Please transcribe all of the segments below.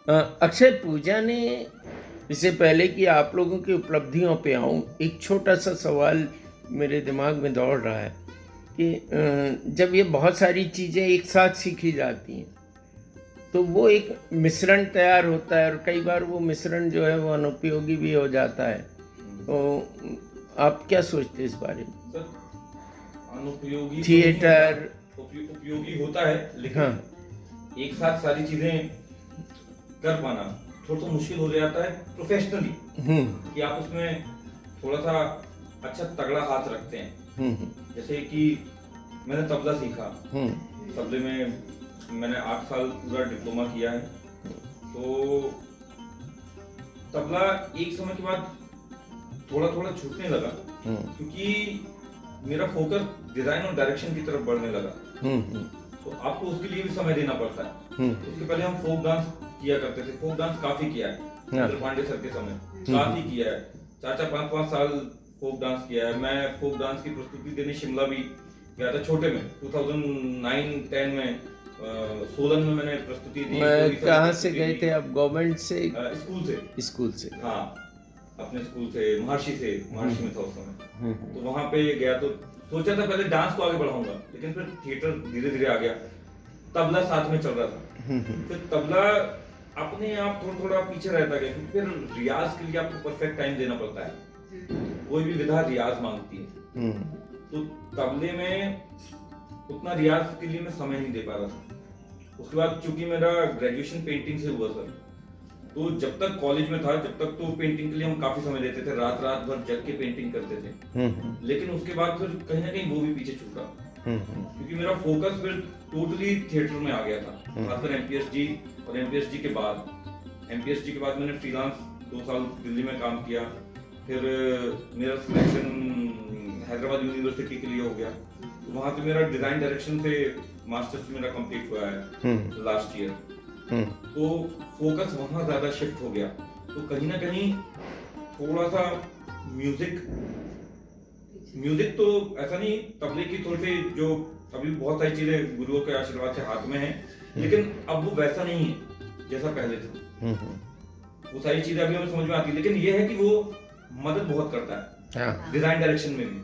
अक्षय, पूजा ने, इससे पहले कि आप लोगों की उपलब्धियों पे आऊँ, एक छोटा-सा सवाल मेरे दिमाग में दौड़ रहा है कि जब ये बहुत सारी चीज़ें एक साथ सीखी जाती हैं, तो वो एक मिश्रण तैयार होता है और कई बार वो मिश्रण जो है वो अनुपयोगी भी हो जाता है। तो आप क्या सोचते हैं इस बारे में? सर, अनुपयोगी तो नहीं होता, थिएटर। उपयोगी होता है, लेकिन हाँ। एक साथ सारी चीजें कर पाना थोड़ा सा मुश्किल हो जाता है प्रोफेशनली, कि आप उसमें थोड़ा सा अच्छा तगड़ा हाथ रखते हैं। जैसे कि मैंने तबला सीखा, तबले में मैंने 8 साल पूरा डिप्लोमा किया है। तो तबला एक समय के बाद थोड़ा थोड़ा छूटने लगा, क्योंकि मेरा फोकस डिजाइन और डायरेक्शन की तरफ बढ़ने लगा। तो आपको उसके लिए भी समय देना पड़ता है। उसके पहले हम फोक डांस किया करते थे, फोक डांस काफी किया है, इंद्र पांडे सर के समय काफी किया है, 4-5 साल फोक डांस किया है। मैं फोक डांस की प्रस्तुति देने शिमला भी गया था छोटे में, 2009-10 में सोलन में मैंने प्रस्तुति दी। मैं कहाँ से गए थे आप? गवर्नमेंट से? स्कूल से। स्कूल से? हाँ, अपने स्कूल से, महर्षि में था उस समय। तो वहां पे गया तो सोचा था पहले डांस को आगे बढ़ाऊंगा, लेकिन फिर थिएटर धीरे धीरे आ गया, तबला साथ में चल रहा था। फिर तबला अपने आप थोड़ा थोड़ा पीछे रहता गया, क्योंकि फिर रियाज के लिए आपको परफेक्ट टाइम देना पड़ता है, कोई भी विधा रियाज मांगती है। तो तबले में उतना रियाज के लिए मैं समय नहीं दे पा रहा था। उसके बाद चूंकि मेरा ग्रेजुएशन पेंटिंग से हुआ सर, तो जब तक कॉलेज में था, जब तक तो पेंटिंग के लिए हम काफी समय देते थे, रात रात भर जग के पेंटिंग करते थे। लेकिन उसके बाद फिर कहीं ना कहीं वो भी पीछे छूटा, क्योंकि मेरा फोकस फिर टोटली थिएटर में आ गया था, खासकर एमपीएसजी और एमपीएसजी के बाद मैंने फ्रीलांस 2 साल दिल्ली में काम किया। फिर मेरा सिलेक्शन हैदराबाद यूनिवर्सिटी के लिए हो गया, तो वहां पे मेरा डिजाइन डायरेक्शन से मास्टर्स मेरा कंप्लीट हुआ है लास्ट ईयर। तो फोकस वहां ज्यादा शिफ्ट हो गया, तो कहीं ना कहीं थोड़ा सा म्यूजिक तो ऐसा नहीं, तबले की थोड़ी सी जो अभी बहुत सारी चीजें गुरुओं के आशीर्वाद से हाथ में है, लेकिन अब वो वैसा नहीं है जैसा पहले था। वो सारी चीजें अभी हमें समझ में आती है, लेकिन ये है कि वो मदद बहुत करता है डिजाइन डायरेक्शन में भी।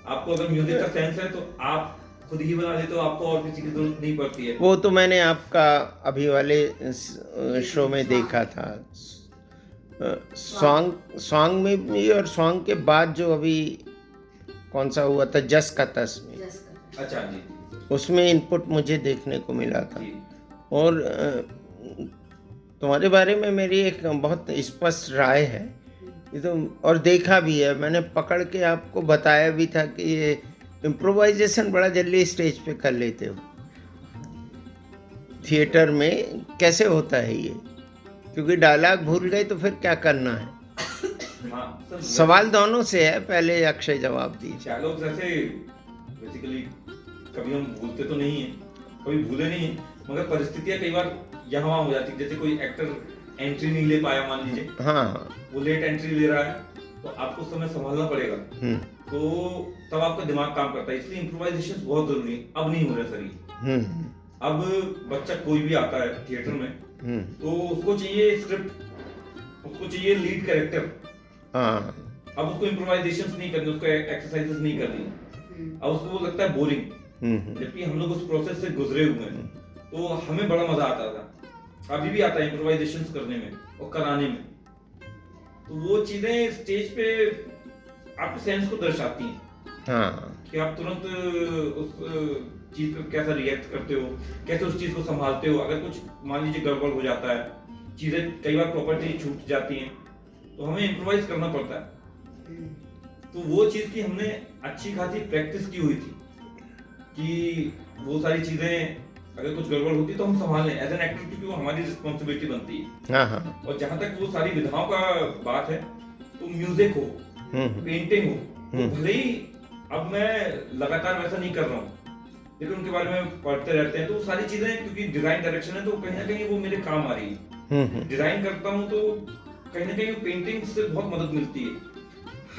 आपको अगर म्यूजिक का सेंस है तो आप खुद ही बना लेते हो, आपको और किसी की जरूरत नहीं पड़ती है। वो तो मैंने आपका अभी वाले शो में देखा था, सॉन्ग में भी, और सॉन्ग के बाद जो अभी कौन सा हुआ था, जस का तस में, अच्छा जी, उसमें इनपुट मुझे देखने को मिला था। और तुम्हारे बारे में मेरी एक बहुत स्पष्ट राय है, ये तो, और देखा भी है मैंने, पकड़ के आपको बताया भी था कि ये इम्प्रोवाइजेशन बड़ा जल्दी स्टेज पे कर लेते हो, थिएटर में कैसे होता है ये, क्योंकि डायलॉग भूल गए तो फिर क्या करना है। हाँ, सवाल दोनों से है, पहले अक्षय जवाब दीजिए। डायलॉग्स ऐसे बेसिकली कभी हम भूलते तो नहीं है, कभी भूले नहीं है, मगर परिस्थितियां कई बार यहाँ वहाँ हो जाती है। जैसे कोई एक्टर एंट्री नहीं ले पाया, मान लीजिए, हाँ, वो लेट एंट्री ले रहा है, तो आपको उस समय संभालना पड़ेगा, तो तब आपका दिमाग काम करता है। इसलिए इम्प्रोवाइजेशन बहुत जरूरी है। अब नहीं हो रहा सर ये। अब बच्चा कोई भी आता है थिएटर में, तो उसको चाहिए स्क्रिप्ट, उसको चाहिए लीड कैरेक्टर। अब उसको इम्प्रोवाइजेशन नहीं करनी, उसको एक्सरसाइजेस नहीं करनी, अब उसको वो लगता है बोरिंग। जबकि हम लोग उस प्रोसेस से गुजरे हुए हैं, तो हमें बड़ा मजा आता था, अभी भी आता है इम्प्रोवाइजेशन करने में और कराने में। तो वो चीजें स्टेज पे आपके सेंस को दर्शाती हैं, कि आप तुरंत उस चीज पे कैसा रिएक्ट करते हो, कैसे उस चीज को संभालते हो। अगर कुछ मान लीजिए गड़बड़ हो जाता है, चीजें कई बार प्रॉपर्टी छूट जाती हैं, तो हमें इम्प्रोवाइज करना पड़ता है। तो वो चीज की हमने अच्छी खासी प्रैक्टिस की हुई थी, कि वो सारी चीजें अगर कुछ गड़बड़ होती है तो हम संभाल लें एज एन एक्टर, क्योंकि वो हमारी रिस्पॉन्सिबिलिटी बनती है। और जहां तक वो सारी विधाओं का बात है, तो म्यूजिक हो, पेंटिंग हो, तो भले ही अब मैं लगातार वैसा नहीं कर रहा हूँ, लेकिन उनके बारे में पढ़ते रहते हैं, तो वो सारी चीजें, क्योंकि डिजाइन डायरेक्शन है, तो कहीं ना कहीं वो मेरे काम आ रही है। डिजाइन करता हूँ तो कहीं ना कहीं पेंटिंग से बहुत मदद मिलती है।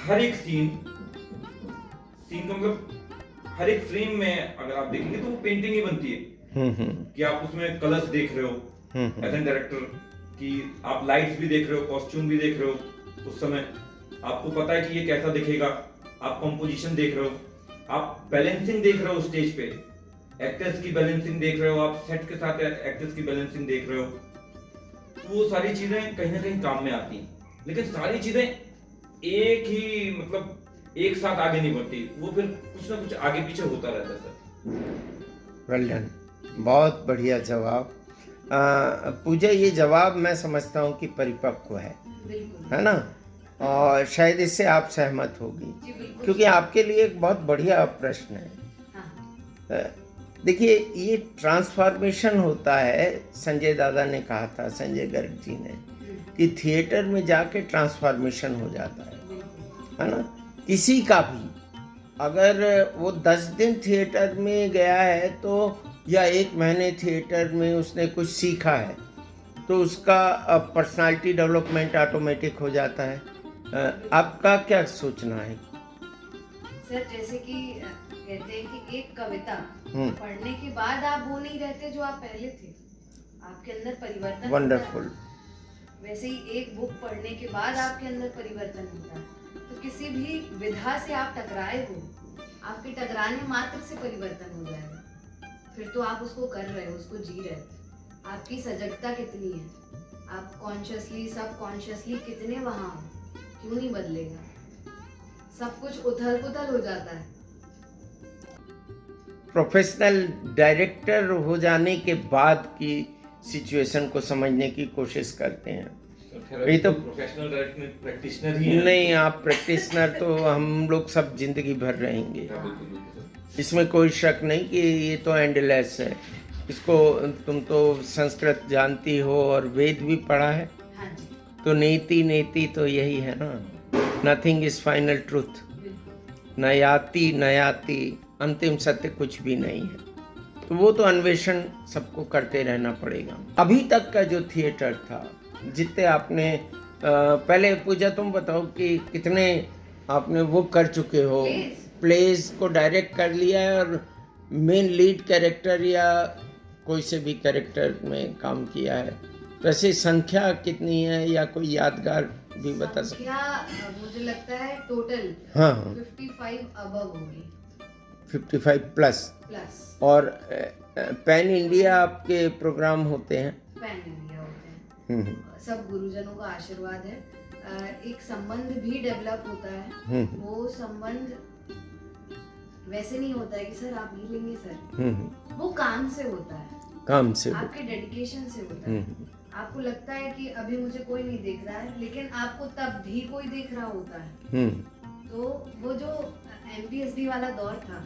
हर एक सीन का मतलब हर एक फ्रेम में अगर आप देखेंगे तो वो पेंटिंग ही बनती है, कि आप उसमें कलर्स देख रहे हो एज एन डायरेक्टर, कि आप लाइट्स भी देख रहे हो, कॉस्ट्यूम भी देख रहे हो, उस समय आपको पता है कि ये कैसा दिखेगा, आप कंपोजिशन देख रहे हो, आप बैलेंसिंग देख रहे हो स्टेज पे, एक्टर्स की बैलेंसिंग देख रहे हो, आप सेट के साथ एक्टर्स की बैलेंसिंग देख रहे हो, तो वो सारी चीजें कहीं ना कहीं काम में आती हैं। लेकिन सारी चीजें एक ही मतलब एक साथ आगे नहीं बढ़ती, वो फिर कुछ ना कुछ आगे पीछे होता रहता है सर। वेल डन, बहुत बढ़िया जवाब। पूजा, ये जवाब मैं समझता हूँ कि परिपक्व है, है ना, और शायद इससे आप सहमत होगी, क्योंकि आपके लिए एक बहुत बढ़िया प्रश्न है। हाँ। देखिए, ये ट्रांसफॉर्मेशन होता है, संजय दादा ने कहा था, संजय गर्ग जी ने, कि थिएटर में जाके ट्रांसफॉर्मेशन हो जाता है ना। किसी का भी अगर वो 10 दिन थिएटर में गया है तो, या 1 महीने थिएटर में उसने कुछ सीखा है, तो उसका पर्सनालिटी डेवलपमेंट ऑटोमेटिक हो जाता है। आपका क्या सोचना है? सर, जैसे कि कहते हैं कि एक कविता पढ़ने के बाद आप वो नहीं रहते जो आप पहले थे, आपके अंदर परिवर्तन। वंडरफुल। वैसे ही एक बुक पढ़ने के बाद आपके अंदर परिवर्तन होता है। तो किसी भी विधा से आप टकराए हो, आपके टकराने मात्र से परिवर्तन हो जाएगा। फिर तो आप उसको कर रहे हो, उसको जी रहे हो। आपकी सजगता कितनी है, आप कॉन्शियसली सबकॉन्शियसली कितने वहां हो, क्यों नहीं बदलेगा? सब कुछ उथल पुथल हो जाता है। प्रोफेशनल डायरेक्टर हो जाने के बाद की सिचुएशन को समझने की कोशिश करते हैं। ये तो प्रोफेशनल प्रैक्टिशनर ही है। नहीं, आप प्रैक्टिशनर तो हम लोग सब जिंदगी भर रहेंगे, इसमें कोई शक नहीं कि ये तो एंडलेस है। इसको तुम तो संस्कृत जानती हो और वेद भी पढ़ा है, हाँ जी। तो नीति नीति तो यही है ना, नथिंग इज फाइनल ट्रूथ, न याति न याति, अंतिम सत्य कुछ भी नहीं है। तो वो तो अन्वेषण सबको करते रहना पड़ेगा। अभी तक का जो थिएटर था, जितने आपने पहले पूजा तुम बताओ कि कितने आपने वो कर चुके हो, प्लेस को डायरेक्ट कर लिया है और मेन लीड कैरेक्टर या कोई से भी कैरेक्टर में काम किया है, तो ऐसी संख्या कितनी है या कोई यादगार भी बता सकते? संख्या मुझे लगता है टोटल हाँ 55 अबव होगी, 55 प्लस। और पैन इंडिया आपके प्रोग्राम होते हैं? पैन इंडिया होते हैं। सब गुरुजनों का आशीर्वाद है। एक संबंध भी डेवलप होता है। वो संबंध वैसे नहीं होता है कि सर आप ये लेंगे सर, वो काम से होता है, काम से, आपके डेडिकेशन से होता है। आपको लगता है कि अभी मुझे कोई नहीं देख रहा है, लेकिन आपको तब भी कोई देख रहा होता है। तो वो जो MPSD वाला दौर था,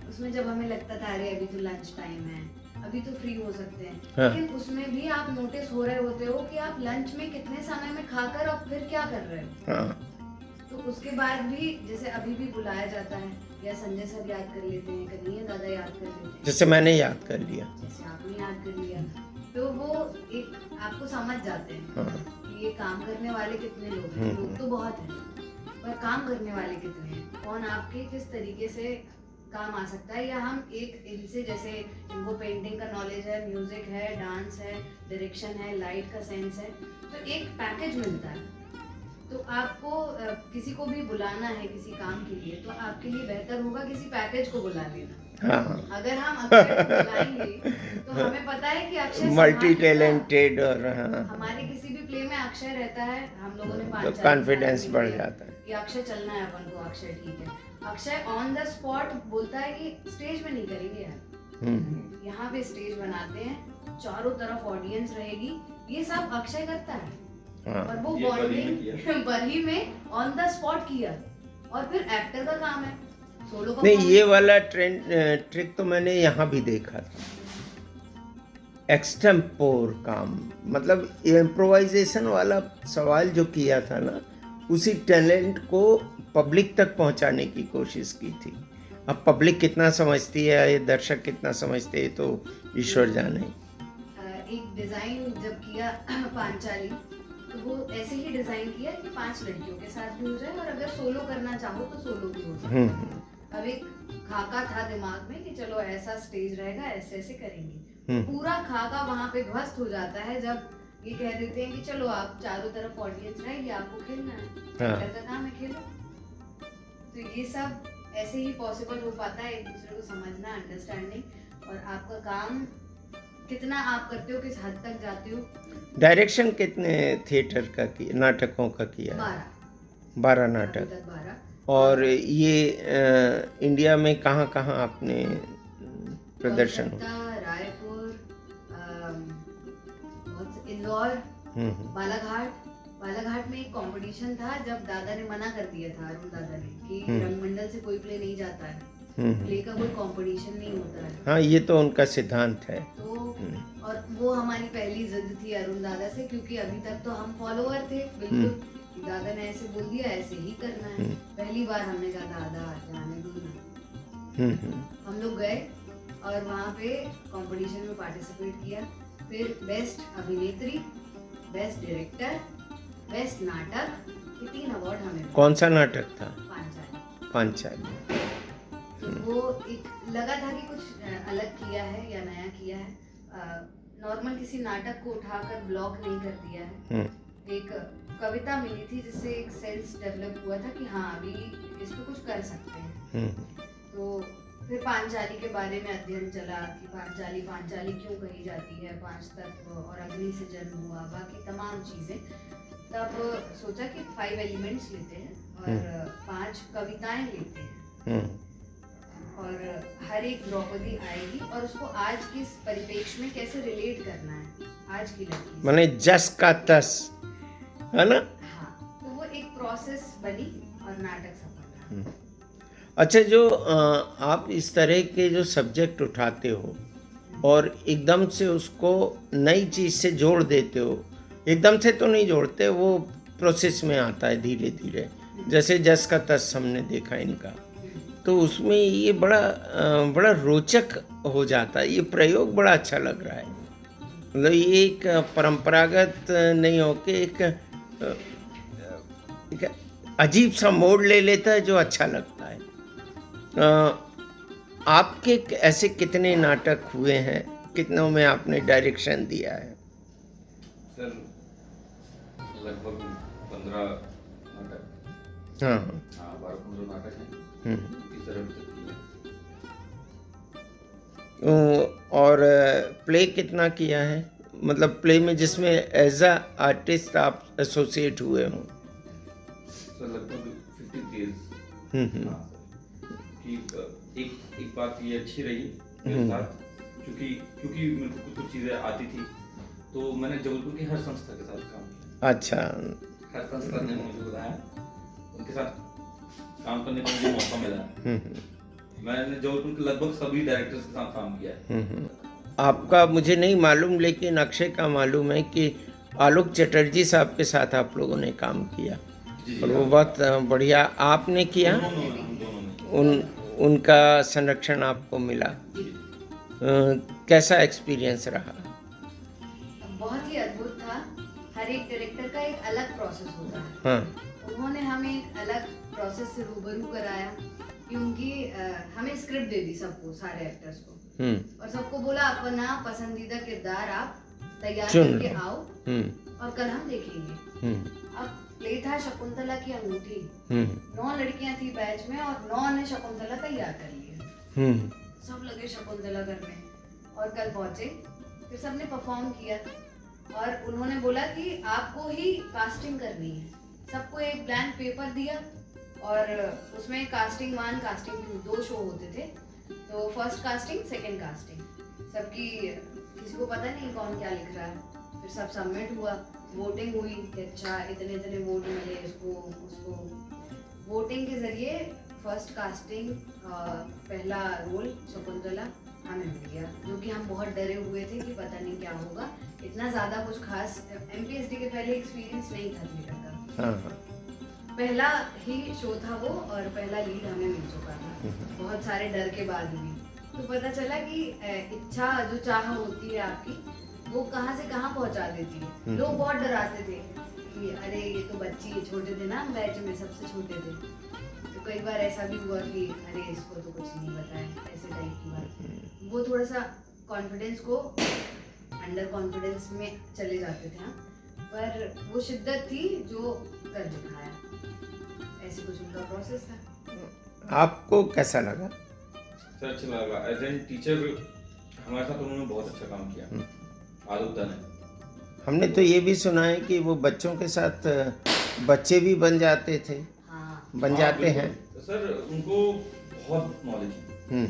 उसमें जब हमें लगता था अरे अभी तो लंच टाइम है, अभी तो फ्री हो सकते हैं, लेकिन उसमें भी आप नोटिस हो रहे होते हो कि आप लंच में कितने समय में खाकर और फिर क्या कर रहे हो। तो उसके बाद भी जैसे अभी भी बुलाया जाता है, या संजय सर याद कर लेते हैं, कन्हैया दादा याद कर लेते हैं, जैसे मैंने याद कर लिया, जैसे आपने याद कर लिया, तो वो एक आपको समझ जाते हैं कि ये काम करने वाले कितने लोग हैं। लोग तो बहुत हैं, पर काम करने वाले कितने हैं, कौन आपके किस तरीके से काम आ सकता है। या हम एक इनसे, जैसे इनको पेंटिंग का नॉलेज है, म्यूजिक है, डांस है, डायरेक्शन है, लाइट का सेंस है, तो एक पैकेज मिलता है। तो आपको किसी को भी बुलाना है किसी काम के लिए, तो आपके लिए बेहतर होगा किसी पैकेज को बुला लेना। अगर हम अक्षय को बुलाएंगे तो हमें पता है कि अक्षय मल्टी टैलेंटेड, और हमारे किसी भी प्ले में अक्षय रहता है, हम लोगों ने तो कॉन्फिडेंस बढ़ जाता है कि अक्षय चलना है अपन को, अक्षय ठीक है। अक्षय ऑन द स्पॉट बोलता है कि स्टेज में नहीं करेंगे यार, यहाँ पे स्टेज बनाते हैं, चारों तरफ ऑडियंस रहेगी, ये सब अक्षय करता है। और वो बॉन्डिंग बरही में ऑन द स्पॉट किया, और फिर एक्टर का काम है सोलो का। नहीं, ये वाला ट्रिक तो मैंने यहाँ भी देखा था, एक्सटेम्पोर काम, मतलब इम्प्रोवाइजेशन वाला सवाल जो किया था ना, उसी टैलेंट को पब्लिक तक पहुंचाने की कोशिश की थी। अब पब्लिक कितना समझती है, ये दर्शक कितना समझते हैं, तो ईश्वर जाने। एक डिजाइन जब किया पांचाली, तो वो ऐसे ही डिजाइन किया कि 5 लड़कियों के साथ भी हो जाए, और अगर सोलो करना चाहो तो सोलो भी हो सकता है। अब एक खाका था दिमाग में कि चलो ऐसा स्टेज रहेगा, ऐसे ऐसे करेंगे। पूरा खाका वहां पे ध्वस्त हो जाता है जब ये कह देते हैं कि चलो आप चारों तरफ ऑडियंस रहेगी, आपको खेलना है, हाँ। एक्टर का काम है खेलो। तो ये सब ऐसे ही पॉसिबल हो पाता है, एक दूसरे को समझना, अंडरस्टैंडिंग, और आपका काम कितना आप करते हो, किस हद तक जाते हो। डायरेक्शन कितने थिएटर का किया, नाटकों का किया है? 12 नाटक। 12। और ये इंडिया में कहाँ कहाँ आपने प्रदर्शन हो? कोलकाता, रायपुर, इंदौर, बालाघाट में एक कंपटीशन था जब दादा ने मना कर दिया था, अरुण दादा ने, कि रंगमंडल से कोई प्ले नहीं जाता है, प्ले का कोई कंपटीशन नहीं होता है। हाँ, ये तो उनका सिद्धांत है। तो और वो हमारी पहली जिद थी अरुण दादा से, क्योंकि अभी तक तो हम फॉलोअर थे बिल्कुल, दादा ने ऐसे बोल दिया ऐसे ही करना है। पहली बार हमने कहा दादा जाने दो ना। हम लोग गए और वहाँ पे कंपटीशन में पार्टिसिपेट किया। फिर बेस्ट अभिनेत्री, बेस्ट डायरेक्टर, बेस्ट नाटक, ये 3 अवार्ड हमें मिले। कौन सा नाटक था? पांचाली। तो वो एक लगा था कि कुछ अलग किया है या नया किया है, नॉर्मल किसी नाटक को उठाकर ब्लॉक नहीं कर दिया है। एक कविता मिली थी जिससे एक सेंस डेवलप हुआ था कि हाँ अभी इस पे कुछ कर सकते हैं। तो फिर पांचाली के बारे में अध्ययन चला कि पांचाली क्यों कही जाती है, 5 तत्व और अग्नि से जन्म हुआ, बाकी तमाम चीजें। तब सोचा कि 5 एलिमेंट्स लेते हैं और 5 कविताएं लेते हैं, और हर एक द्रौपदी आएगी और उसको आज के इस परिप्रेक्ष्य में कैसे रिलेट करना है, आज की लड़की माने जस का तस, है ना? हाँ, तो वो एक प्रोसेस बनी और नाटक सफल रहा। अच्छा, जो आप इस तरह के जो सब्जेक्ट उठाते हो और एकदम से उसको नई चीज़ से जोड़ देते हो, एकदम से तो नहीं जोड़ते, वो प्रोसेस में आता है धीरे धीरे, जैसे जस का तस हमने देखा इनका, तो उसमें ये बड़ा रोचक हो जाता है। ये प्रयोग बड़ा अच्छा लग रहा है, मतलब ये एक परंपरागत नहीं होके एक अजीब सा मोड़ ले लेता है जो अच्छा लगता है। आपके ऐसे कितने नाटक हुए हैं, कितनों में आपने डायरेक्शन दिया है? सर लगभग 15 नाटक। हाँ, 12-15 नाटक हैं। इस तरह से और प्ले कितना किया है, मतलब प्ले में जिसमें एज अ आर्टिस्ट आप एसोसिएट हुए हों? सर लगभग 50 प्लेस। एक बात ये अच्छी रही मेरे साथ, क्योंकि मेरे को कुछ चीजें आती थी, तो मैंने जबलपुर की हर संस्था के साथ काम किया। अच्छा। हर संस्था ने मुझे बताया, उनके साथ काम करने का मुझे मौका मिला। मैंने जबलपुर के लगभग सभी डायरेक्टर्स के साथ काम किया है। आपका मुझे नहीं मालूम, लेकिन अक्षय का मालूम है कि आलोक चटर्जी साहब के साथ आप लोगों ने काम किया, और वो बहुत बढ़िया आपने किया। उनका संरक्षण आपको मिला, कैसा एक्सपीरियंस रहा? बहुत ही अद्भुत था। हर एक डायरेक्टर का एक अलग प्रोसेस होता है। हाँ। उन्होंने हमें एक अलग प्रोसेस से रूबरू कराया, क्योंकि हमें स्क्रिप्ट दे दी सबको, सारे एक्टर्स को, और सबको बोला अपना पसंदीदा किरदार आप तैयार करके आओ और कल हम देखेंगे। अब प्ले था शकुंतला की अंगूठी। 9 लड़कियां थी बैच में और 9 ने शकुंतला तैयार कर लिया। सब लगे शकुंतला करने, और कल पहुंचे, फिर सबने परफॉर्म किया, और उन्होंने बोला कि आपको ही कास्टिंग करनी है। सबको एक ब्लैंक पेपर दिया, और उसमें कास्टिंग 1, कास्टिंग 2 2 शो होते थे। तो फर्स्ट कास्टिंग, सेकंड कास्टिंग, सबकी किसी को पता नहीं कौन क्या लिख रहा है। फिर सब सबमिट हुआ, वोटिंग हुई कि अच्छा इतने वोट मिले इसको उसको। वोटिंग के जरिए फर्स्ट कास्टिंग पहला रोल शकुंतला हमें मिल गया, जो कि हम बहुत डरे हुए थे कि पता नहीं क्या होगा। इतना ज़्यादा कुछ खास MPSD के पहले एक्सपीरियंस नहीं था थिएटर का। पहला ही शो था वो, और पहला लीड हमें मिल चुका था, बहुत सारे डर के बाद भी। तो पता चला कि इच्छा जो चाह होती है आपकी, वो कहाँ से कहाँ पहुँचा देती है। लोग बहुत डराते थे कि अरे ये तो बच्ची है, छोटे थे ना, बैच में सबसे छोटे थे। तो कई बार ऐसा भी हुआ कि अरे इसको तो कुछ नहीं पता है, ऐसे टाइप की बात। वो थोड़ा सा कॉन्फिडेंस को अंडर कॉन्फिडेंस में चले जाते थे हम, पर वो शिद्दत थी जो कर दिखाया, ऐसे कुछ उनका प्रोसेस था। आपको कैसा लगा? सर अच्छा लगा, एज एन टीचर हमारे साथ उन्होंने बहुत अच्छा काम किया आलोकदा ने। हमने तो ये भी सुना है कि वो बच्चों के साथ बच्चे भी बन जाते थे। हाँ, बन जाते हैं। सर उनको बहुत नॉलेज है,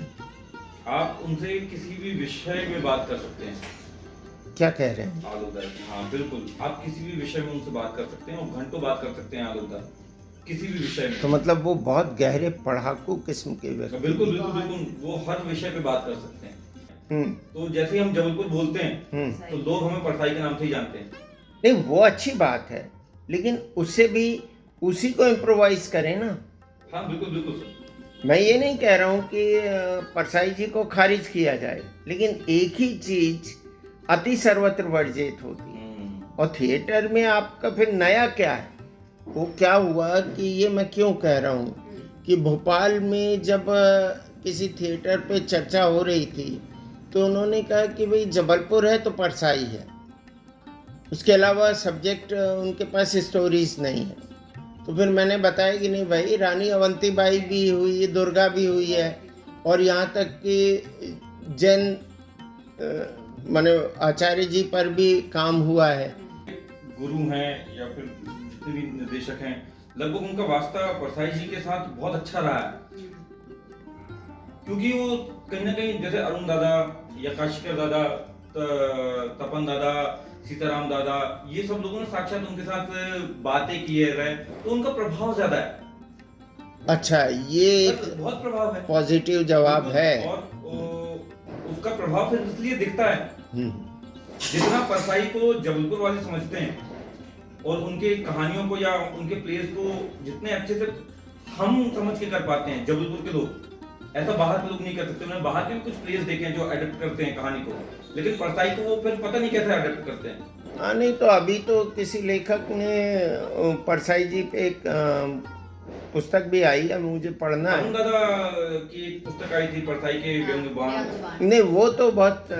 आप उनसे किसी भी विषय में बात कर सकते हैं। क्या कह रहे हैं? आलोकदा, हाँ बिल्कुल, आप किसी भी विषय में उनसे बात कर सकते हैं और घंटों बात कर सकते हैं आलोकदा, किसी भी विषय में। तो मतलब वो बहुत गहरे पढ़ाकू किस्म के व्यक्ति। बिल्कुल बिल्कुल बिल्कुल, वो हर विषय पे बात कर सकते हैं। तो जैसे हम जबलपुर बोलते हैं तो लोग हमें परसाई के नाम से ही जानते हैं। नहीं, वो अच्छी बात है, लेकिन उससे भी उसी को इम्प्रोवाइज करें ना। हाँ बिल्कुल बिल्कुल सर। मैं ये नहीं कह रहा हूँ कि परसाई जी को खारिज किया जाए, लेकिन एक ही चीज अति सर्वत्र वर्जित होती है। और थिएटर में आपका फिर नया क्या है? वो क्या हुआ कि ये मैं क्यों कह रहा हूँ कि भोपाल में जब किसी थिएटर पे चर्चा हो रही थी तो उन्होंने कहा कि भाई जबलपुर है तो परसाई है, उसके अलावा सब्जेक्ट उनके पास स्टोरीज नहीं है। तो फिर मैंने बताया कि नहीं भाई, रानी अवंतीबाई भी हुई है, दुर्गा भी हुई है, और यहाँ तक कि जैन माने आचार्य जी पर भी काम हुआ है। गुरु हैं या फिर जितने भी निर्देशक हैं, लगभग उनका वास्ता परसाई जी के साथ बहुत अच्छा रहा है, क्योंकि वो कहीं ना कहीं जैसे अरुण दादा या काशीकर दादा, तपन दादा, सीताराम दादा, ये सब लोगों ने साक्षात उनके साथ बातें की है, तो उनका प्रभाव ज्यादा है। अच्छा, ये बहुत प्रभाव है, पॉजिटिव जवाब है। और उसका प्रभाव फिर इसलिए दिखता है, जितना परसाई को जबलपुर वाले समझते हैं और उनके कहानियों को या उनके प्लेस को जितने अच्छे से हम समझ के कर पाते हैं जबलपुर के लोग, ऐसा बाहर के लोग नहीं कर सकते। उन्होंने बाहर के भी कुछ प्लेस देखे हैं जो एडेप्ट करते हैं कहानी को, लेकिन परसाई को वो फिर पता नहीं कैसे एडेप्ट करते हैं। हाँ, नहीं तो अभी तो किसी लेखक ने परसाई जी पे एक पुस्तक भी आई है, मुझे पढ़ना है। अरुण दादा की एक पुस्तक आई थी परसाई के व्यंग्यवान। नहीं, वो तो बहुत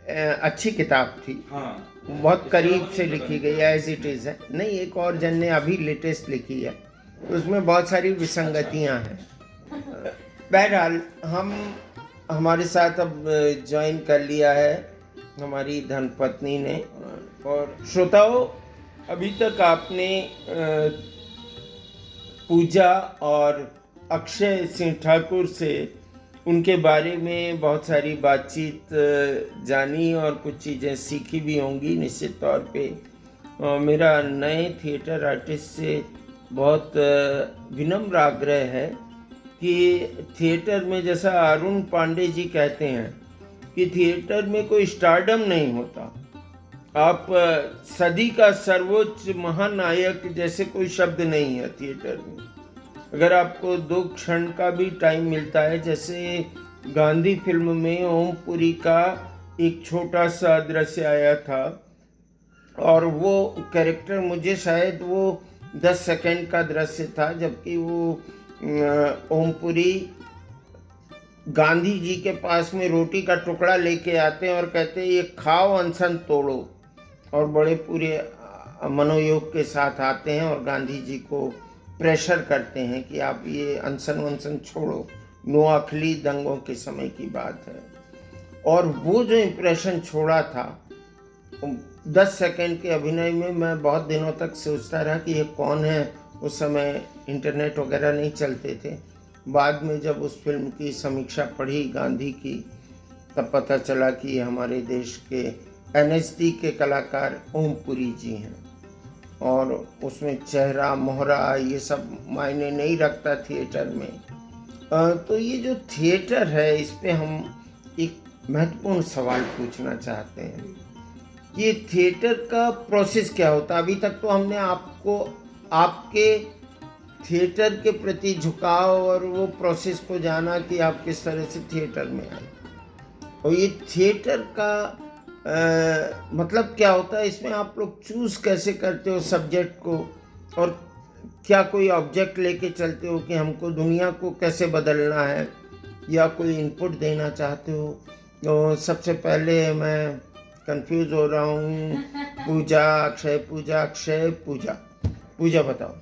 अच्छी किताब थी। हाँ, बहुत करीब से लिखी गई है, एज इट इज है। नहीं, एक और जन ने अभी लेटेस्ट लिखी है, उसमें बहुत सारी विसंगतियां हैं। बहरहाल हमारे साथ अब ज्वाइन कर लिया है हमारी धर्मपत्नी ने। और श्रोताओं, अभी तक आपने पूजा और अक्षय सिंह ठाकुर से उनके बारे में बहुत सारी बातचीत जानी और कुछ चीज़ें सीखी भी होंगी निश्चित तौर पे। मेरा नए थिएटर आर्टिस्ट से बहुत विनम्र आग्रह है कि थिएटर में, जैसा अरुण पांडे जी कहते हैं कि थिएटर में कोई स्टारडम नहीं होता। आप सदी का सर्वोच्च महानायक जैसे कोई शब्द नहीं है थिएटर में। अगर आपको 2 क्षण का भी टाइम मिलता है, जैसे गांधी फिल्म में ओमपुरी का एक छोटा सा दृश्य आया था और वो कैरेक्टर मुझे शायद वो 10 सेकंड का दृश्य था, जबकि वो ओमपुरी गांधी जी के पास में रोटी का टुकड़ा लेके आते हैं और कहते हैं ये खाओ, अनशन तोड़ो, और बड़े पूरे मनोयोग के साथ आते हैं और गांधी जी को प्रेशर करते हैं कि आप ये अनशन वनशन छोड़ो। नोआखली दंगों के समय की बात है। और वो जो इम्प्रेशन छोड़ा था 10 सेकंड के अभिनय में, मैं बहुत दिनों तक सोचता रहा कि ये कौन है। उस समय इंटरनेट वगैरह नहीं चलते थे। बाद में जब उस फिल्म की समीक्षा पढ़ी गांधी की, तब पता चला कि ये हमारे देश के एनएसडी के कलाकार ओमपुरी जी हैं। और उसमें चेहरा मोहरा ये सब मायने नहीं रखता थिएटर में। तो ये जो थिएटर है, इस पे हम एक महत्वपूर्ण सवाल पूछना चाहते हैं। ये थिएटर का प्रोसेस क्या होता है? अभी तक तो हमने आपको आपके थिएटर के प्रति झुकाव और वो प्रोसेस को जाना कि आप किस तरह से थिएटर में आए, और ये थिएटर का मतलब क्या होता है, इसमें आप लोग चूज़ कैसे करते हो सब्जेक्ट को, और क्या कोई ऑब्जेक्ट लेके चलते हो कि हमको दुनिया को कैसे बदलना है, या कोई इनपुट देना चाहते हो? तो सबसे पहले मैं कंफ्यूज हो रहा हूँ। पूजा अक्षय पूजा पूजा बताओ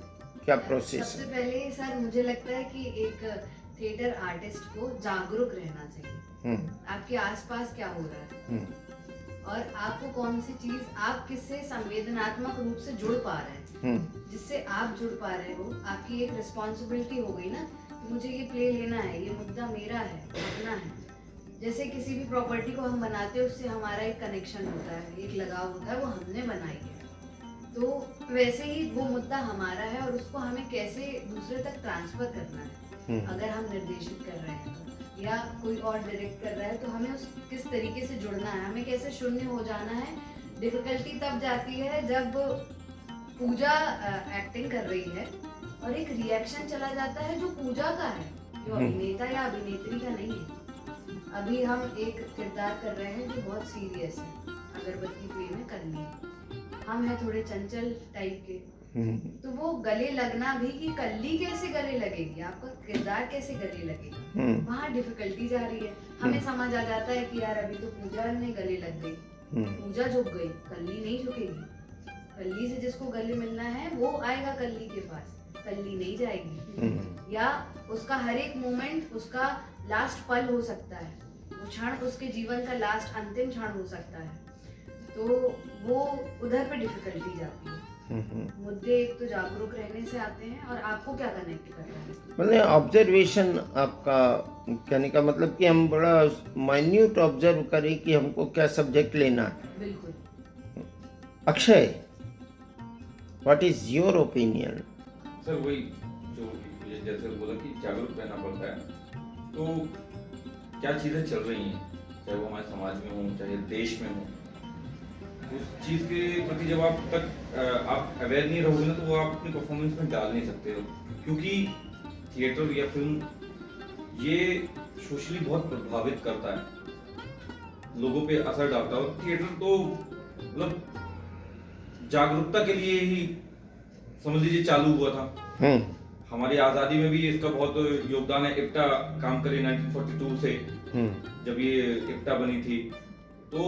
क्या प्रोसेस सबसे है? पहले सर मुझे लगता है कि एक थिएटर आर्टिस्ट को जागरूक रहना चाहिए। आपके आसपास क्या हो रहा है और आपको कौन सी चीज, आप किससे संवेदनात्मक रूप से जुड़ पा रहे हैं, जिससे आप जुड़ पा रहे हो। आपकी एक रिस्पॉन्सिबिलिटी हो गई ना कि मुझे ये प्ले लेना है, ये मुद्दा मेरा है, अपना है। जैसे किसी भी प्रॉपर्टी को हम बनाते हैं उससे हमारा एक कनेक्शन होता है, एक लगाव होता है, वो हमने बनाई है। तो वैसे ही वो मुद्दा हमारा है और उसको हमें कैसे दूसरे तक ट्रांसफर करना है। अगर हम निर्देशित कर रहे हैं तो, या कोई और डायरेक्ट कर रहा है तो हमें उस किस तरीके से जुड़ना है, हमें कैसे शून्य हो जाना है। डिफिकल्टी तब जाती है जब पूजा एक्टिंग कर रही है और एक रिएक्शन चला जाता है जो पूजा का है, जो अभिनेता या अभिनेत्री का नहीं है। अभी हम एक किरदार कर रहे हैं जो बहुत सीरियस है, अगरबत्ती प्ले में कर लिए हम हैं थोड़े चंचल टाइप के, तो वो गले लगना भी कि कल्ली कैसे गले लगेगी, आपका किरदार कैसे गले लगेगा, वहाँ डिफिकल्टी जा रही है। हमें समझ आ जाता है कि यार अभी तो पूजा ने गले लग गई, पूजा झुक गई, कल्ली नहीं झुकेगी। कल्ली से जिसको गले मिलना है वो आएगा कल्ली के पास, कल्ली नहीं जाएगी। या उसका हर एक मोमेंट उसका लास्ट पल हो सकता है, वो क्षण उसके जीवन का लास्ट अंतिम क्षण हो सकता है, तो वो उधर पे डिफिकल्टी जाती है। मुद्दे एक तो जागरूक रहने से आते हैं और आपको क्या कनेक्ट कर रहा है, मतलब ऑब्जर्वेशन। आपका कहने का मतलब कि हम बड़ा माइन्यूट ऑब्जर्व करें कि हमको क्या सब्जेक्ट लेना है। बिल्कुल। Akshay, what is your opinion? Sir वही जो जैसे बोला कि जागरूक रहना पड़ता है। तो क्या चीज़ें चल रही हैं, चाहे वो हमारे समाज में हो चाहे देश में हो, उस चीज़ के प्रति जब आप अवेयर नहीं रहोगे ना तो वो आप अपनी परफॉर्मेंस में डाल नहीं सकते हो। क्योंकि थिएटर या फिल्म ये सोशली बहुत प्रभावित करता है, लोगों पे असर डालता है। और थिएटर तो मतलब जागरूकता के लिए ही समझ लीजिए चालू हुआ था। हमारी आज़ादी में भी इसका बहुत योगदान है। इप्टा काम करे 1942 से, जब ये इप्टा बनी थी। तो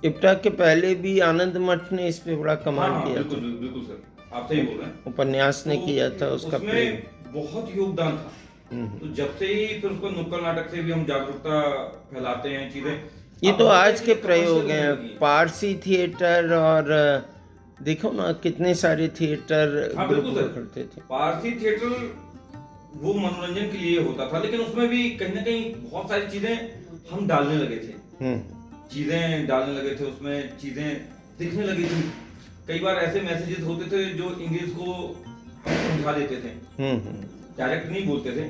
इप्टा के पहले भी आनंद मठ ने इस पे बड़ा कमाल किया बिल्कुल, था। बिल्कुल सर, आप सही बोल रहे हैं। उपन्यास ने तो किया था उसका उसमें बहुत योगदान था। तो जब से ही फिर उसको नुक्कड़ नाटक से भी हम जागरूकता फैलाते हैं चीजें। ये तो आज के प्रयोग हैं, पारसी थिएटर, और देखो ना कितने सारे थिएटर ग्रुप करते थे। पारसी थिएटर वो मनोरंजन के लिए होता था, लेकिन उसमें भी कहीं ना कहीं बहुत सारी चीजें हम डालने लगे थे, चीजें डालने लगे थे, उसमें चीजें दिखने लगी थी। कई बार ऐसे मैसेजेस होते थे जो इंग्लिश को हम समझा देते थे, डायरेक्ट नहीं बोलते थे,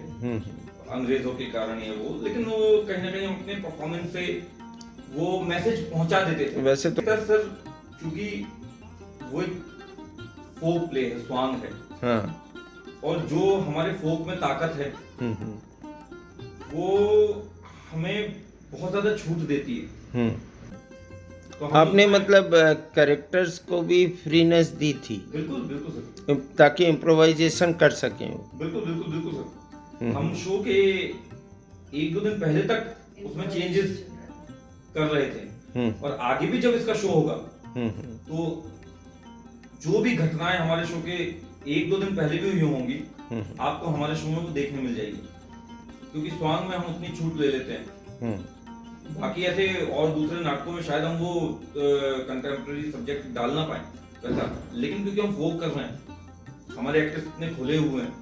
अंग्रेजों के कारण ये वो, लेकिन वो कहीं ना कहीं अपने परफॉर्मेंस से वो मैसेज पहुंचा देते थे। वैसे तो सर क्योंकि वो एक फोक प्ले है, स्वांग है, हाँ, और जो हमारे फोक में ताकत है वो हमें बहुत ज्यादा छूट देती है। तो आपने मतलब कैरेक्टर्स को भी फ्रीनेस दी थी। बिल्कुल बिल्कुल सर, ताकि इम्प्रोवाइजेशन कर सकें। बिल्कुल बिल्कुल बिल्कुल सर। हम शो के 1-2 दिन पहले तक उसमें चेंजेस कर रहे थे, और आगे भी जब इसका शो होगा तो जो भी घटनाएं हमारे शो के 1-2 दिन पहले भी हुई होंगी, आपको हमारे शो में वो देखने मिल जाएगी। क्योंकि स्वांग में हम उतनी छूट ले लेते हैं। बाकी ऐसे और दूसरे नाटकों में शायद हम वो कंटेम्प्रेरी सब्जेक्ट डाल ना पाए वैसा, लेकिन क्योंकि हम फोक कर रहे हैं, हमारे एक्टर्स इतने खुले हुए हैं,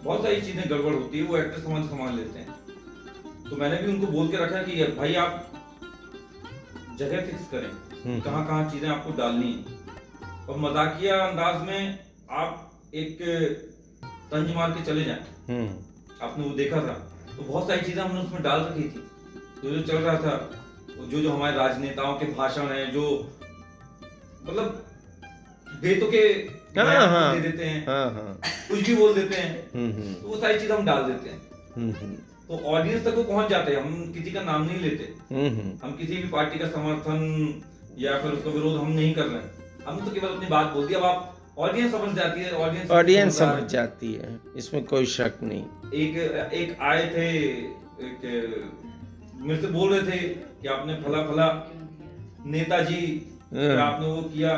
बहुत सारी चीजें गड़बड़ होती है, वो एक्टर्स हमारे संभाल लेते हैं। तो मैंने भी उनको बोल के रखा कि भाई आप जगह फिक्स करें, कहाँ कहाँ चीजें आपको डालनी है, और मजाकिया अंदाज में आप एक तंज मार के चले जाएं। आपने वो देखा था, तो बहुत सारी चीजें हमने उसमें डाल रखी थी। जो चल रहा था, जो हमारे राजनेताओं के भाषण है, जो मतलब बेतुके दे देते हैं, कुछ भी बोल देते हैं, तो वो सारी चीजें हम डाल देते हैं। तो ऑडियंस तक वो पहुंच जाते हैं। हम किसी का नाम नहीं लेते, हम किसी भी पार्टी का समर्थन या फिर उसका विरोध हम नहीं कर रहे हैं, हम तो केवल अपनी बात बोल दी। अब आप ऑडियंस समझ जाती है, ऑडियंस समझ जाती है, इसमें कोई शक नहीं। एक आए थे, एक मेरे से बोल रहे थे कि आपने फला फला नेताजी फिर आपने वो किया,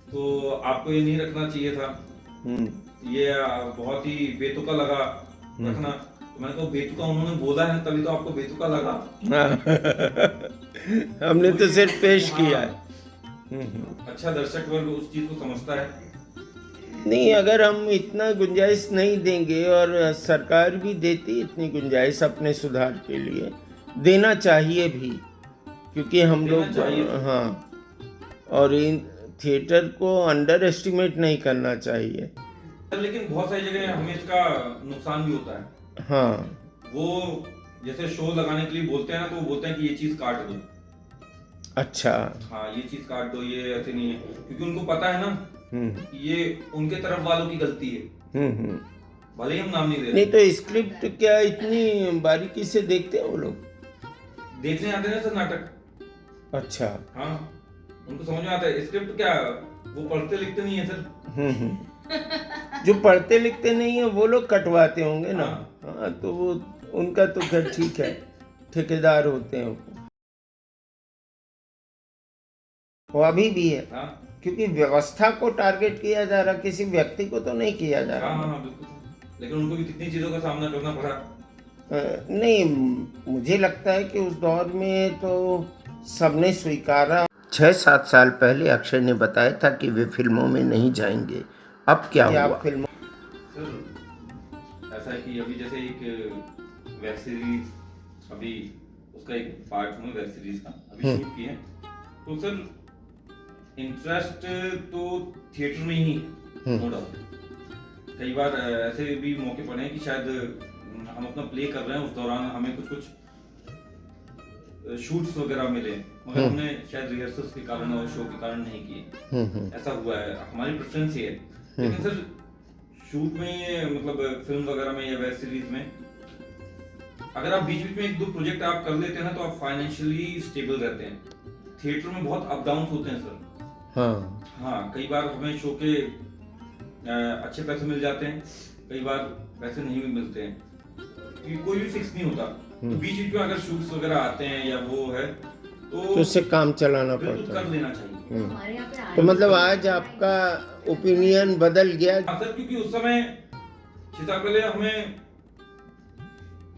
तो आपको ये नहीं रखना चाहिए था, ये बहुत ही बेतुका लगा रखना। तो मैंने कहा बेतुका उन्होंने बोला है तभी तो आपको बेतुका लगा। हमने तो सिर्फ पेश किया है। अच्छा दर्शक वर्ग उस चीज को समझता है। नहीं, अगर हम इतना गुंजाइश नहीं देंगे, और सरकार भी देती इतनी गुंजाइश अपने सुधार के लिए, देना चाहिए भी, क्योंकि हम लोग हाँ, और इन थिएटर को अंडर एस्टिमेट नहीं करना चाहिए। लेकिन बहुत सारी जगह हमें इसका नुकसान भी होता है। हाँ, वो जैसे शो लगाने के लिए बोलते हैं ना, तो वो बोलते हैं कि ये चीज काट दो। अच्छा, हाँ ये चीज काट दो, ये ऐसे नहीं है, क्योंकि उनको पता है ना ये उनके तरफ वालों की गलती है। भले ही हम नाम नहीं दे रहे। नहीं तो स्क्रिप्ट क्या इतनी बारीकी से देखते हैं वो लोग? देखने आते हैं सर नाटक। अच्छा, हाँ उनको समझ में आता है स्क्रिप्ट क्या, वो पढ़ते लिखते नहीं है सर। जो पढ़ते लिखते नहीं है वो लोग कटवाते होंगे ना। हाँ। हाँ, तो वो उनका तो खैर ठीक है, ठेकेदार होते हैं वो अभी भी है। हाँ क्योंकि व्यवस्था को टारगेट किया जा रहा, किसी व्यक्ति को तो नहीं किया जा रहा। हाँ बिल्कुल, लेकिन उनको भी कितनी चीजों का सामना करना पड़ा। नहीं, मुझे लगता है कि उस दौर में तो सबने स्वीकारा। 6-7 साल पहले अक्षय ने बताया था कि वे फिल्मों में नहीं जाएंगे। अब क्या हुआ? फिल्मों सर ऐसा है कि अभी जैसे एक वेब सीरीज, अभी उसका एक पार्ट में वेब सीरीज का अभी शूट किए, तो सर इंटरेस्ट तो थिएटर में ही नो डाउट। कई बार ऐसे भी मौके पड़े हैं कि शायद हम अपना प्ले कर रहे हैं, उस दौरान हमें कुछ शूट्स वगैरह मिले, मगर हमने शायद रिहर्सल्स के कारण और शो के कारण नहीं किए। ऐसा हुआ है, हमारी प्रेफरेंस ही है। लेकिन सर शूट में मतलब फिल्म वगैरह में या वेब सीरीज में अगर आप बीच बीच में 1-2 प्रोजेक्ट आप कर लेते हैं ना, तो आप फाइनेंशियली स्टेबल रहते हैं। थिएटर में बहुत अप डाउन होते हैं सर। हाँ कई बार हमें शो के अच्छे पैसे मिल जाते हैं, कई बार पैसे नहीं भी मिलते हैं, क्योंकि कोई भी फिक्स नहीं होता। तो बीच बीच में अगर शूट्स वगैरह आते हैं या वो है तो उससे काम चलाना पड़ता कर लेना चाहिए। हमारे यहाँ पे तो मतलब आज आपका ओपिनियन बदल गया? सर क्योंकि उस समय 6 साल पहले हमें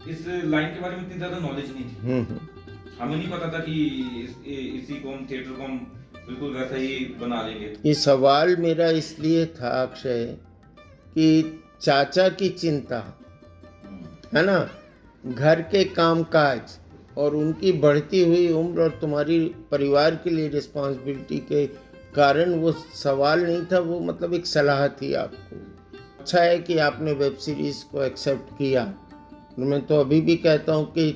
इस लाइन के बारे में इतनी ज्यादा नॉलेज नहीं थी। हमें नहीं पता था कि इसी को हम थिएटर को हम बिल्कुल वैसा ही बना लेंगे। ये सवाल मेरा इसलिए था अक्षय कि चाचा की चिंता है ना, घर के कामकाज और उनकी बढ़ती हुई उम्र और तुम्हारी परिवार के लिए रिस्पॉन्सिबिलिटी के कारण वो सवाल नहीं था, वो मतलब एक सलाह थी आपको। अच्छा है कि आपने वेब सीरीज़ को एक्सेप्ट किया। मैं तो अभी भी कहता हूँ कि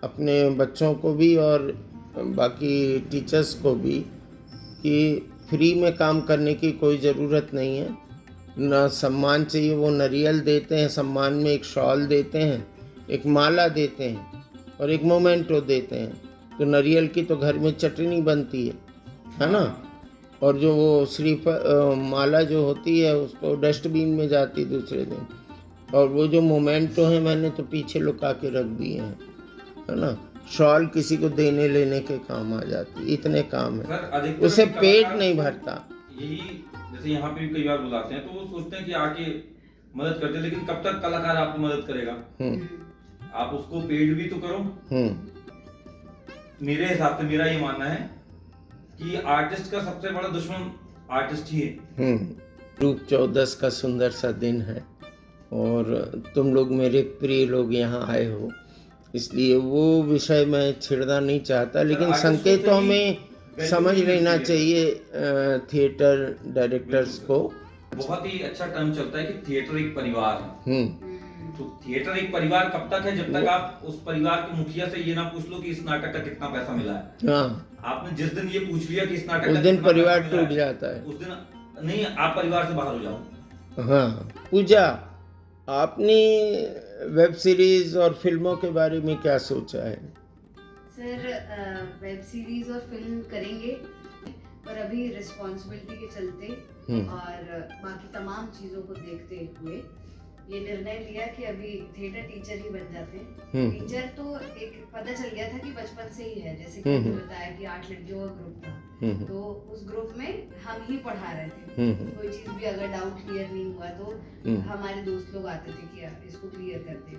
अपने बच्चों को भी और बाकी टीचर्स को भी कि फ्री में काम करने की कोई ज़रूरत नहीं है। ना सम्मान चाहिए, वो नारियल देते हैं, सम्मान में एक शॉल देते हैं, एक माला देते हैं और एक मोमेंटो देते हैं। तो नारियल की तो घर में चटनी बनती है ना, और जो वो श्रीफ माला जो होती है उसको डस्टबिन में जाती दूसरे दिन, और वो जो मोमेंटो है मैंने तो पीछे लुका के रख दिए हैं, है ना। शॉल किसी को देने लेने के काम आ जाती, इतने काम है, उससे पेट नहीं भरता। यही जैसे यहाँ पे भी कई बार बुलाते हैं तो वो सोचते हैं कि आके मदद करते हैं, लेकिन कब तक कलाकार आपकी मदद करेगा? आप उसको पेड भी तो करो। मेरे हिसाब से मेरा ये मानना है कि आर्टिस्ट का सबसे बड़ा दुश्मन आर्टिस्ट ही है। रूप 14 का सुंदर सा दिन है और तुम लोग मेरे प्रिय लोग यहाँ आए हो, इसलिए वो विषय मैं छेड़ना नहीं चाहता, लेकिन संकेत तो हमें समझ लेना चाहिए थिएटर डायरेक्टर्स को। बहुत ही अच्छा टर्म चलता है कि थिएटर एक परिवार है। तो थिएटर एक परिवार कब तक है? जब तक आप उस परिवार के मुखिया से ये ना पूछ लो कि इस नाटक का कितना पैसा मिला है। आपने जिस दिन ये पूछ लिया कि इस नाटक का, उस दिन परिवार टूट जाता है। उस दिन नहीं, आप परिवार से बाहर हो जाओ। हाँ पूजा, आपने वेब सीरीज और फिल्मों के बारे में क्या सोचा है? सर वेब सीरीज और फिल्म करेंगे, पर अभी रिस्पॉन्सिबिलिटी के चलते और बाकी तमाम चीज़ों को देखते हुए ये निर्णय लिया कि अभी थिएटर टीचर ही बन जाते हैं। टीचर तो एक पता चल गया था कि बचपन से ही है, जैसे कि आपने बताया कि 8 लड़कियों का ग्रुप था, तो उस ग्रुप में हम ही पढ़ा रहे थे। कोई चीज भी अगर डाउट क्लियर नहीं हुआ तो हमारे दोस्त लोग आते थे कि इसको क्लियर कर दे।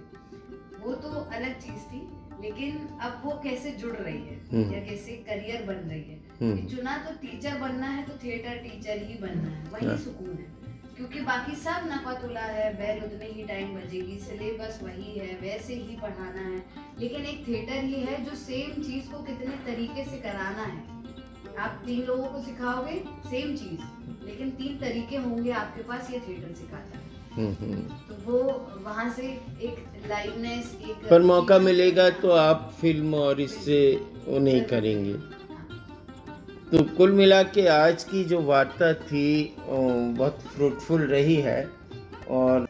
वो तो अलग चीज थी, लेकिन अब वो कैसे जुड़ रही है या कैसे करियर बन रही है, कि चुना तो टीचर बनना है तो थिएटर टीचर ही बनना है, वही सुकून है। क्योंकि बाकी सब नपा-तुला है, बेल उतने ही टाइम बजेगी, सिलेबस वही है, वैसे ही पढ़ाना है, लेकिन एक थिएटर ही है जो सेम चीज को कितने तरीके से कराना है। आप 3 लोगों को सिखाओगे सेम चीज, लेकिन 3 तरीके होंगे आपके पास, ये थिएटर सिखाता है। तो वो वहाँ से एक लाइवनेस, एक पर मौका मिलेगा तो आप फिल्म और इससे वो नहीं करेंगे। तो कुल मिला के आज की जो वार्ता थी बहुत फ्रूटफुल रही है। और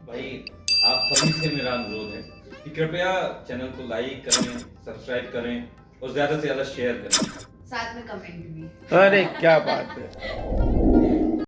भाई आप सभी से मेरा अनुरोध है कि कृपया चैनल को लाइक करें, सब्सक्राइब करें और ज्यादा से ज्यादा शेयर करें, साथ में कमेंट भी। अरे क्या बात है।